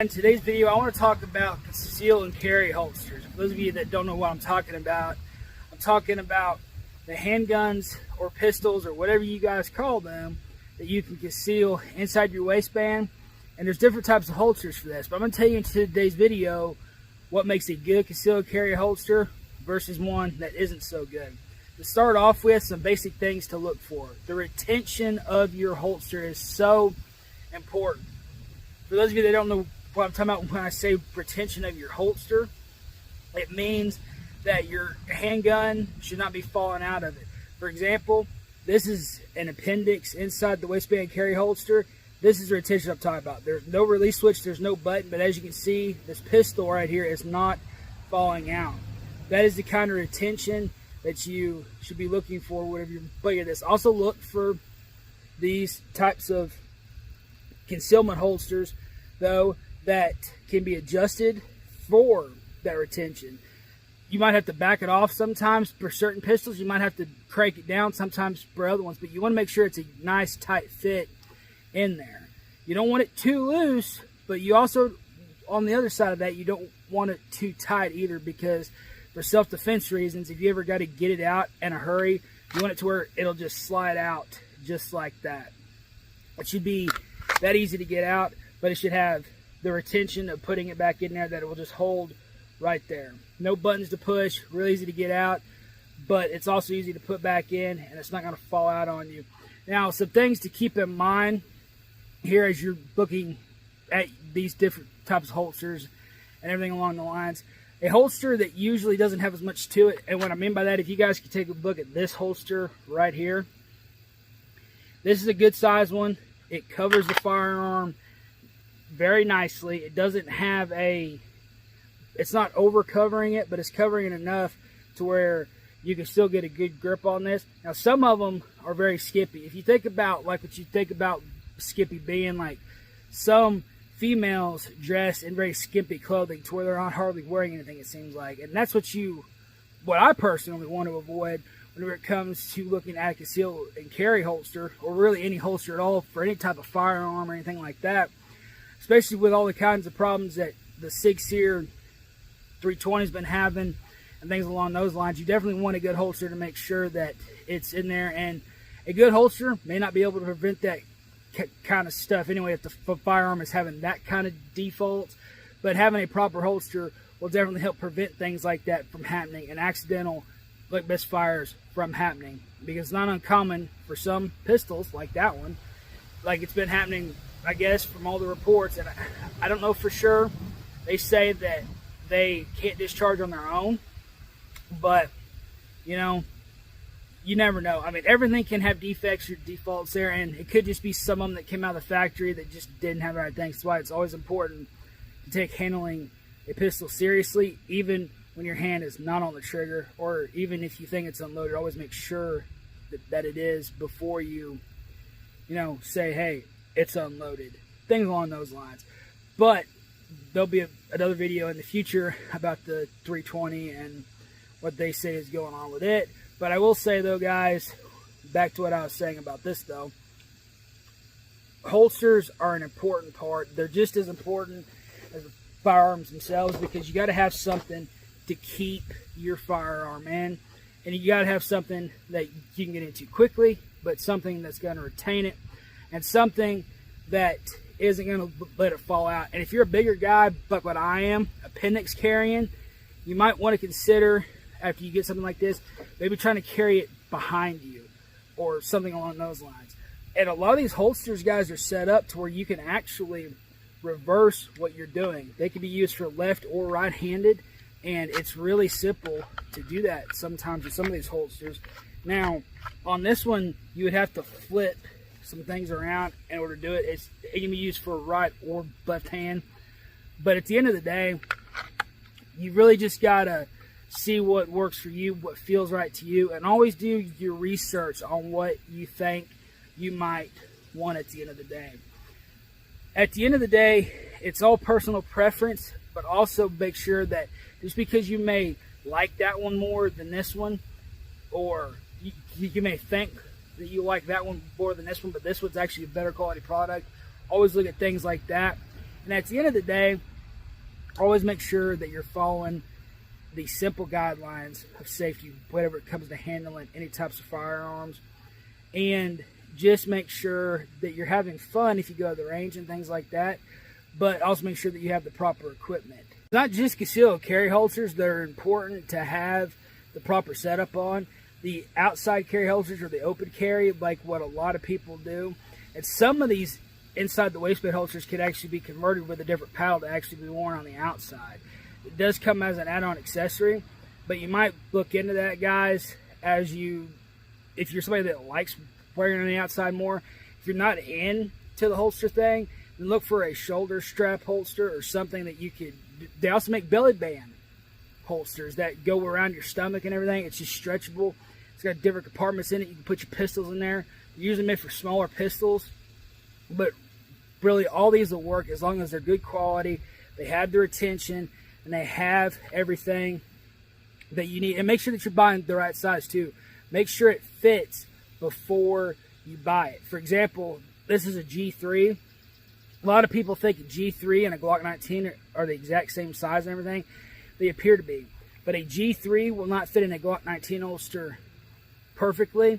In today's video, I want to talk about conceal and carry holsters. For those of you that don't know what I'm talking about the handguns or pistols or whatever you guys call them that you can conceal inside your waistband. And there's different types of holsters for this. But I'm going to tell you in today's video what makes a good conceal and carry holster versus one that isn't so good. To start off with, some basic things to look for. The retention of your holster is so important. For those of you that don't know what I'm talking about when I say retention of your holster, it means that your handgun should not be falling out of it. For example, this is an appendix inside the waistband carry holster. This is the retention I'm talking about. There's no release switch, there's no button, but as you can see, this pistol right here is not falling out. That is the kind of retention that you should be looking for whenever you're playing this. Also look for these types of concealment holsters, though, that can be adjusted for that retention. You might have to back it off sometimes for certain pistols. You might have to crank it down sometimes for other ones, but you want to make sure it's a nice tight fit in there. You don't want it too loose, but you also, on the other side of that, you don't want it too tight either, because for self-defense reasons, if you ever got to get it out in a hurry, you want it to where it'll just slide out just like that. It should be that easy to get out, but it should have the retention of putting it back in there that it will just hold right there. No buttons to push, real easy to get out, but it's also easy to put back in, and it's not going to fall out on you. Now, some things to keep in mind here as you're looking at these different types of holsters and everything along the lines. A holster that usually doesn't have as much to it, and what I mean by that, if you guys could take a look at this holster right here. This is a good size one. It covers the firearm very nicely. It doesn't have it's not over covering it, but it's covering it enough to where you can still get a good grip on this. Now, some of them are very skippy. If you think about like what you think about skippy being, like some females dress in very skimpy clothing to where they're not hardly wearing anything, it seems like. And that's what I personally want to avoid whenever it comes to looking at a conceal and carry holster, or really any holster at all for any type of firearm or anything like that. Especially with all the kinds of problems that the 6-seer 320 has been having and things along those lines. You definitely want a good holster to make sure that it's in there. And a good holster may not be able to prevent that kind of stuff anyway if the firearm is having that kind of defaults. But having a proper holster will definitely help prevent things like that from happening, and accidental misfires from happening. Because it's not uncommon for some pistols like that one, like it's been happening, I guess, from all the reports, and I don't know for sure. They say that they can't discharge on their own, but you never know. I mean, everything can have defects or defaults there, and it could just be some of them that came out of the factory that just didn't have the right things. That's why it's always important to take handling a pistol seriously, even when your hand is not on the trigger, or even if you think it's unloaded. Always make sure that it is before you say, hey, it's unloaded, things along those lines. But there'll be another video in the future about the 320 and what they say is going on with it. But I will say, though, guys, back to what I was saying about this, though, holsters are an important part. They're just as important as the firearms themselves, because you got to have something to keep your firearm in, and you got to have something that you can get into quickly, but something that's going to retain it, and something that isn't going to let it fall out. And if you're a bigger guy, like what I am, appendix carrying, you might want to consider, after you get something like this, maybe trying to carry it behind you or something along those lines. And a lot of these holsters, guys, are set up to where you can actually reverse what you're doing. They can be used for left or right-handed, and it's really simple to do that sometimes with some of these holsters. Now, on this one, you would have to flip some things around in order to do it. It can be used for right or left hand, but at the end of the day, you really just gotta see what works for you, what feels right to you, and always do your research on what you think you might want at the end of the day. At the end of the day, it's all personal preference, but also make sure that just because you may like that one more than this one, or you may think that you like that one more than this one, but this one's actually a better quality product. Always look at things like that And at the end of the day, always make sure that you're following the simple guidelines of safety, whenever it comes to handling any types of firearms. And just make sure that you're having fun if you go to the range and things like that, but also make sure that you have the proper equipment. Not just concealed carry holsters that are important to have the proper setup on. The outside carry holsters or the open carry, like what a lot of people do. And some of these inside the waistband holsters could actually be converted with a different paddle to actually be worn on the outside. It does come as an add-on accessory, but you might look into that, guys, if you're somebody that likes wearing on the outside more. If you're not into the holster thing, then look for a shoulder strap holster or something that you could. They also make belly band holsters that go around your stomach and everything. It's just stretchable. It's got different compartments in it. You can put your pistols in there. They're usually made for smaller pistols, but really all these will work as long as they're good quality, they have the retention, and they have everything that you need. And make sure that you're buying the right size too. Make sure it fits before you buy it. For example, this is a G3. A lot of people think a G3 and a Glock 19 are the exact same size and everything. They appear to be. But a G3 will not fit in a Glock 19 holster perfectly,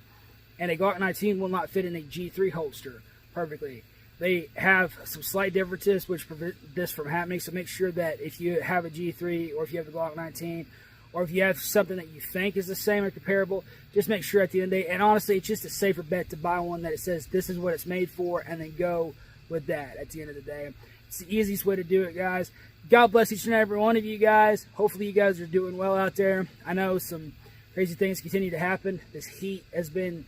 and a Glock 19 will not fit in a G3 holster perfectly. They have some slight differences which prevent this from happening, so make sure that if you have a G3 or if you have the Glock 19 or if you have something that you think is the same or comparable, just make sure at the end of the day, and honestly, it's just a safer bet to buy one that it says this is what it's made for and then go with that at the end of the day. It's the easiest way to do it, guys. God bless each and every one of you guys. Hopefully you guys are doing well out there. I know some crazy things continue to happen. This heat has been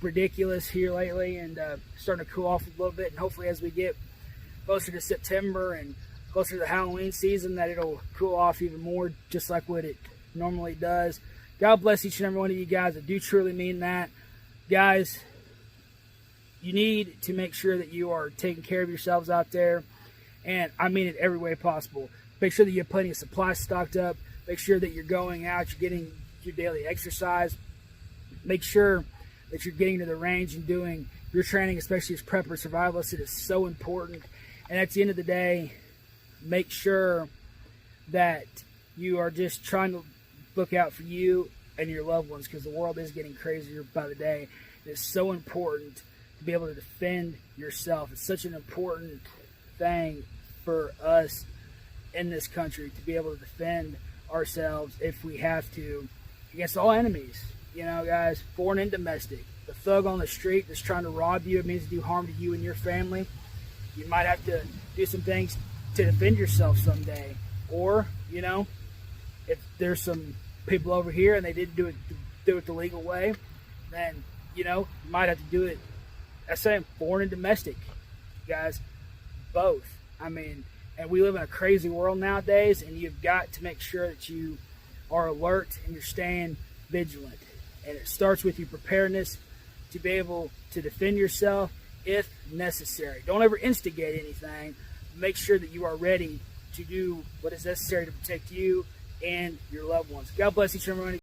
ridiculous here lately and starting to cool off a little bit, and hopefully as we get closer to September and closer to the Halloween season that it'll cool off even more, just like what it normally does. God bless each and every one of you guys. I do truly mean that. Guys, you need to make sure that you are taking care of yourselves out there, and I mean it every way possible. Make sure that you have plenty of supplies stocked up. Make sure that you're going out, you're getting your daily exercise. Make sure that you're getting to the range and doing your training, especially as prepper survivalists. It is so important. And at the end of the day, make sure that you are just trying to look out for you and your loved ones, because the world is getting crazier by the day. It's so important to be able to defend yourself. It's such an important thing for us in this country to be able to defend ourselves if we have to against all enemies. You know, guys, foreign and domestic. The thug on the street that's trying to rob you, it means to do harm to you and your family. You might have to do some things to defend yourself someday. Or, you know, if there's some people over here and they didn't do it the legal way, then, you know, you might have to do it. That's saying foreign and domestic, guys. Both. I mean, and we live in a crazy world nowadays, and you've got to make sure that you are alert and you're staying vigilant. And it starts with your preparedness to be able to defend yourself if necessary. Don't ever instigate anything. Make sure that you are ready to do what is necessary to protect you and your loved ones. God bless each and every one.